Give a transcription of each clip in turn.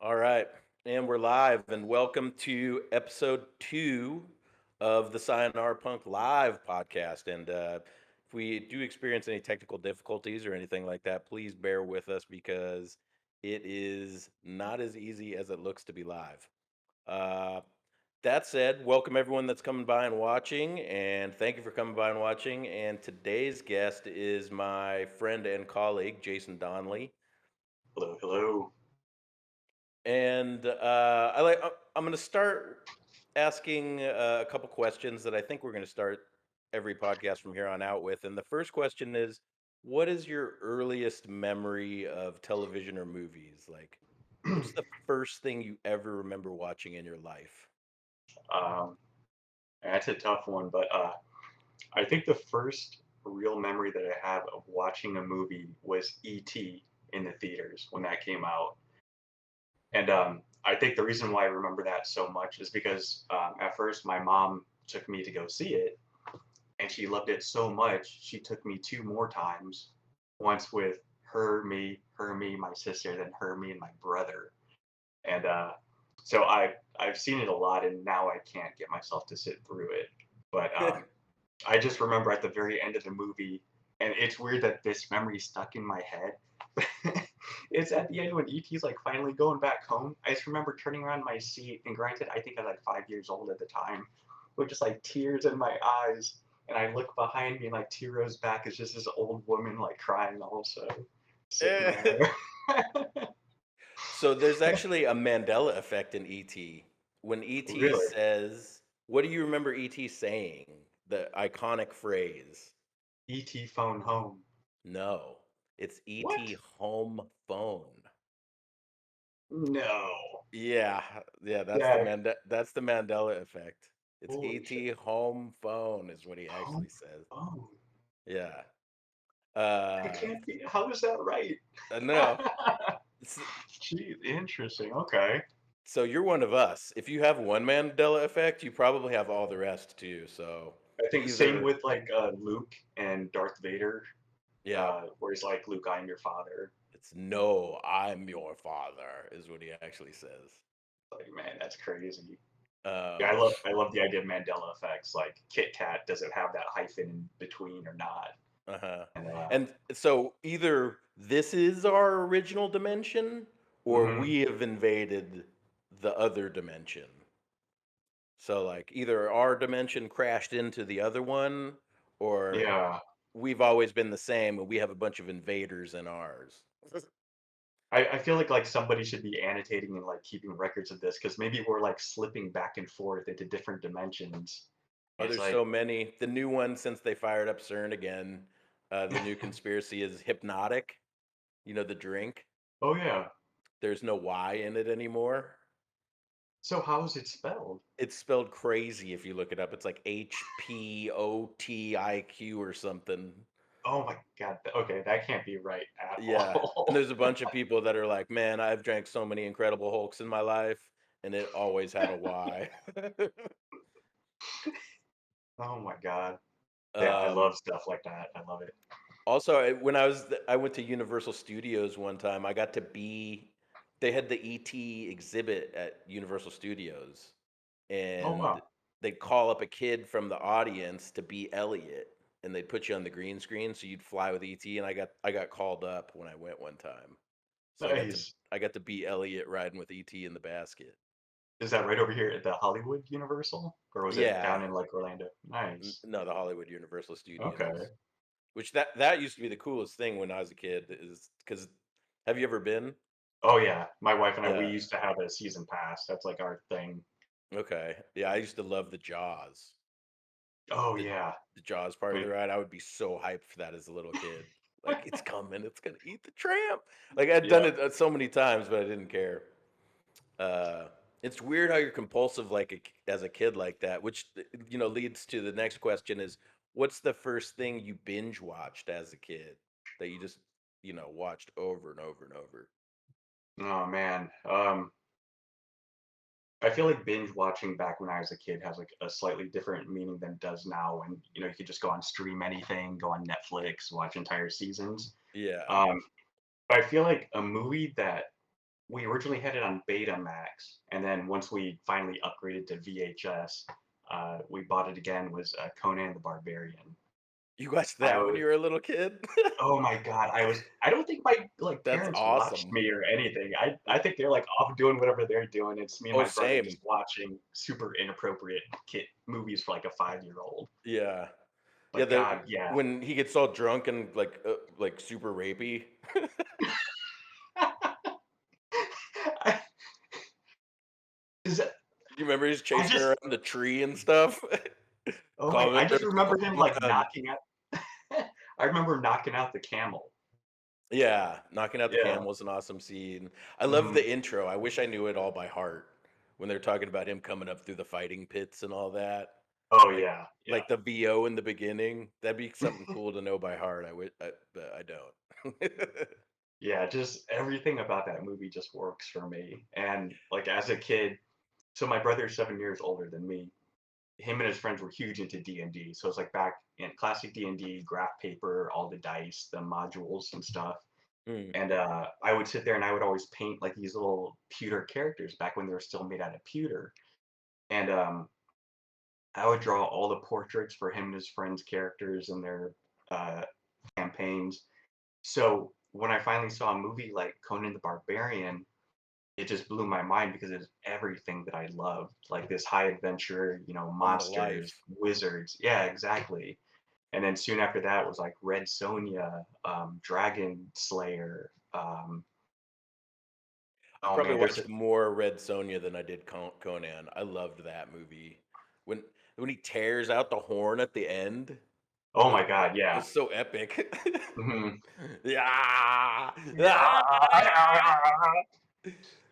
All right. And we're live, and welcome to episode 2 of the Sayonara Punk Live podcast. And if we do experience any technical difficulties or anything like that, please bear with us because it is not as easy as it looks to be live. Uh, that said, welcome everyone that's coming by and watching, and thank you for coming by and watching. And today's guest is my friend and colleague, Jason Donnelly. Hello, hello. And I'm going to start asking a couple questions that I think we're going to start every podcast from here on out with. And the first question is, what is your earliest memory of television or movies? Like, what's the first thing you ever remember watching in your life? um, that's a tough one, but I think the first real memory that I have of watching a movie was E.T. in the theaters when that came out. And I think the reason why I remember that so much is because at first my mom took me to go see it, and she loved it so much, she took me two more times, once with her, me, my sister, then her, me, and my brother. And so I've seen it a lot, and now I can't get myself to sit through it. But I just remember at the very end of the movie, and it's weird that this memory stuck in my head. It's at the end when ET's like finally going back home. I just remember turning around in my seat, and granted, I think I was like 5 years old at the time, with just like tears in my eyes. And I look behind me, and like two rows back is just this old woman like crying also, sitting there. So there's actually a Mandela effect in ET. When ET Really? says, what do you remember ET saying? The iconic phrase. ET phone home. No, it's ET What? home phone. No. Yeah, That that's the Mandela effect. It's holy shit. ET home phone is what he Home actually says. phone. Yeah. It Uh, can't be. How is that right? I know. S- Gee, interesting. Okay. So you're one of us. If you have one Mandela effect, you probably have all the rest too. So I think same either, with like Luke and Darth Vader, yeah, where he's like, Luke, I am your father. it's no, I'm your father, is what he actually says. Like, man, that's crazy. Yeah, Um, I love the idea of Mandela effects. Like Kit Kat, does it have that hyphen in between or not? uh-huh. And And so either this is our original dimension or mhm. we have invaded the other dimension. So like either our dimension crashed into the other one or Yeah. we've always been the same and we have a bunch of invaders in ours. I feel like somebody should be annotating and like keeping records of this because maybe we're like slipping back and forth into different dimensions. Oh, It's there's so like, many. The new one since they fired up CERN again, the new conspiracy is hypnotic. You know, the drink. oh yeah. There's no Y in it anymore. So how is it spelled? It's spelled crazy if you look it up. It's like HPOTIQ or something. Oh my god. Okay, that can't be right at Yeah. And all. there's a bunch of people that are like, man, I've drank so many Incredible Hulks in my life, and it always had a Y. Oh my god. Yeah, I um, love stuff like that. I love it. Also, I went to Universal Studios one time. I got to be they had the ET exhibit at Universal Studios, Oh and wow. they'd call up a kid from the audience to be Elliot, and they'd put you on the green screen so you'd fly with ET. And I got called up when I went one time, so Nice. I got to be Elliot riding with ET in the basket. Is that right over here at the Hollywood Universal? Or was it down Yeah, in like Orlando? Nice. no, the Hollywood Universal Okay. Studios, which that used to be the coolest thing when I was a kid. Is because have you ever been? Oh yeah. My wife and I, we Yeah. used to have a season pass. That's like our thing. Okay. Yeah, I used to love the Jaws. Oh The yeah. the Jaws part of the Wait. ride, I would be so hyped for that as a little kid. Like, "It's coming, it's gonna eat the tramp." Like, I'd done Yep. it, so many times, but I didn't care. Uh, it's weird how you're compulsive like as a kid like that, which, leads to the next question is, what's the first thing you binge watched as a kid that you just, watched over and over and over? Oh man. I feel like binge watching back when I was a kid has like a slightly different meaning than it does now. When you could just go on stream anything, go on Netflix, watch entire seasons. Yeah. Um, but I feel like a movie that we originally had it on Betamax, and then once we finally upgraded to VHS, we bought it again. Was Conan the Barbarian. You watched I that when was, you were a little kid? oh my god, I don't think my like That's parents watched awesome. me or anything. I think they're like off doing whatever they're doing. It's me and Oh, my brother just same. watching super inappropriate kid movies for like a 5-year-old. Yeah. Yeah, But God, yeah. when he gets all drunk and, like, super rapey. I, is that, You remember he's I chasing her just around the tree and stuff? oh my Come I just remember him come like on. knocking out I remember knocking out the camel. Yeah, knocking out the Yeah. camel was an awesome scene. I love Mhm. the intro. I wish I knew it all by heart when they're talking about him coming up through the fighting pits and all that. Oh Like yeah, yeah. like the VO in the beginning. That'd be something cool to know by heart. But I don't. Yeah, just everything about that movie just works for me. And like as a kid, so my brother's 7 years older than me. Him and his friends were huge into D&D. So it's like back in classic D&D, graph paper, all the dice, the modules and stuff. Mm. And I would sit there and I would always paint like these little pewter characters back when they were still made out of pewter. And I would draw all the portraits for him and his friends' characters and their uh, campaigns. So when I finally saw a movie like Conan the Barbarian, it just blew my mind because it's everything that I loved, like this high adventure, Come to monsters, life. wizards. Yeah, exactly. And then soon after that was like Red Sonja, Dragon Slayer. I Oh probably man, watched more Red Sonja than I did Conan. I loved that movie. When when he tears out the horn at the end, oh it was my God, yeah. it's so epic. Mhm. Yeah. Yeah. Ah!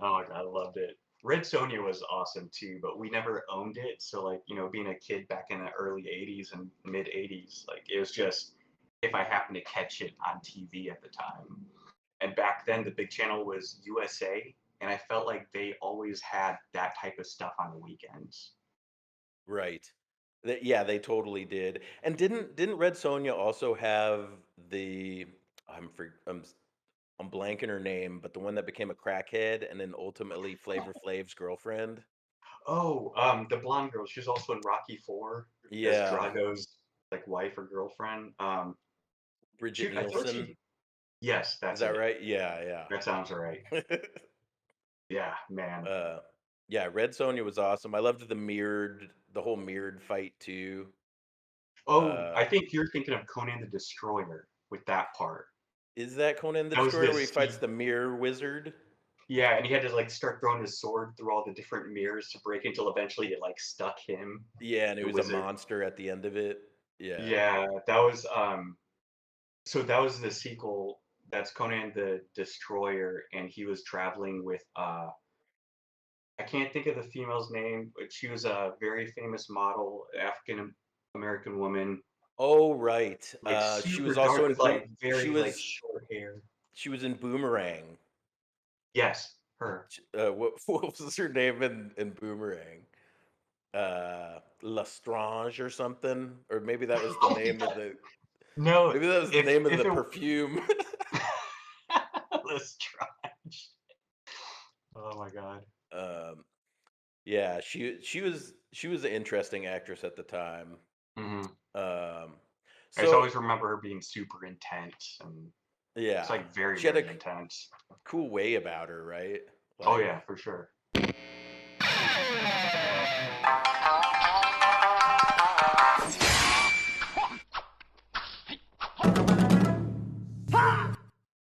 Oh my God, I loved it. Red Sonja was awesome too, but we never owned it. So like, being a kid back in the early 80s and mid 80s, like it was just if I happened to catch it on TV at the time. And back then the big channel was USA, and I felt like they always had that type of stuff on the weekends. Right. Yeah, they totally did. And didn't Red Sonja also have the I'm blanking her name, but the one that became a crackhead and then ultimately Flavor Flav's girlfriend? Oh, the blonde girl, she was also in Rocky 4 as Yeah, Drago's like wife or girlfriend. Bridget Shoot, I thought Nielsen. she yes, Is that's that it. right? Yeah, That sounds right. yeah. Yeah, man. Uh, yeah, Red Sonja was awesome. I loved the whole mirrored fight too. Oh, Uh, I think you're thinking of Conan the Destroyer with that part. is that Conan the That was Destroyer where he this fights the mirror wizard? yeah, and he had to like start throwing his sword through all the different mirrors to break until eventually it like stuck him, Yeah, and it the was a wizard. monster at the end of it. Yeah. Yeah, that was so that was the sequel. That's Conan the Destroyer, and he was traveling with I can't think of the female's name, but she was a very famous model, African American woman, Oh, right. like She was super also dark in with like she very like was short hair. she was in Boomerang. Yes, her. What what was her name in Boomerang? Lestrange or something? Or maybe that was the Oh my name of god. the No, maybe that was the name of if the it perfume. let's try. Oh my god. Um, yeah, she was an interesting actress at the time. Hmm. Um, I just so always remember her being super intense and it's yeah, like very, she had a very intense. cool way about her, right? Oh Like yeah, for sure.